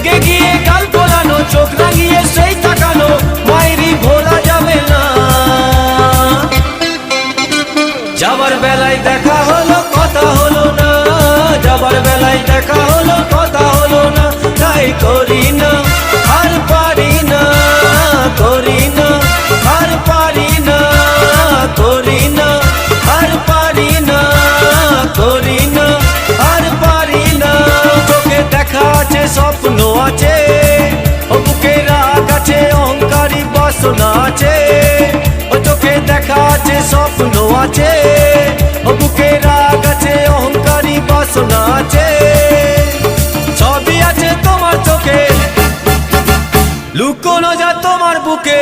রেগে গিয়ে গাল ফোলানো, চোখ রাঙিয়ে সেই তাকানো, মায়েরই ভোলা যাবে না। যাবার বেলায় দেখা হলো কথা হলো না, যাবার বেলায় দেখা হলো কথা হলো না। তাই করি না আর পারি না, করি না আর পারি না, করি না আর পারি না, করি না আর পারি না। চোখে দেখা আছে স্বপ্ন আছে, ও বুকে রাগ আছে অহংকারী বাসনা আছে। ও চোখে দেখা আছে স্বপ্ন আছে, ও বুকে রাগ আছে অহংকারী বাসনা আছে। সবই আছে তোমার চোখে, লুকোনো যা তোমার বুকে।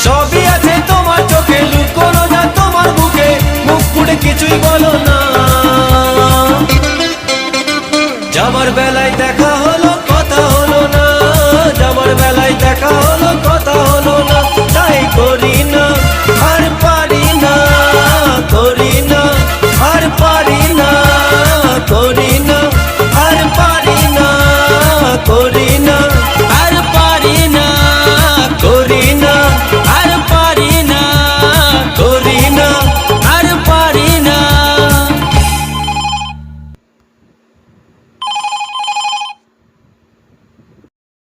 সবই আছে তোমার চোখে, লুকোনো যা তোমার বুকে। মুখ পুড়ে কিছুই বলো না, যাবার বেলায় দেখা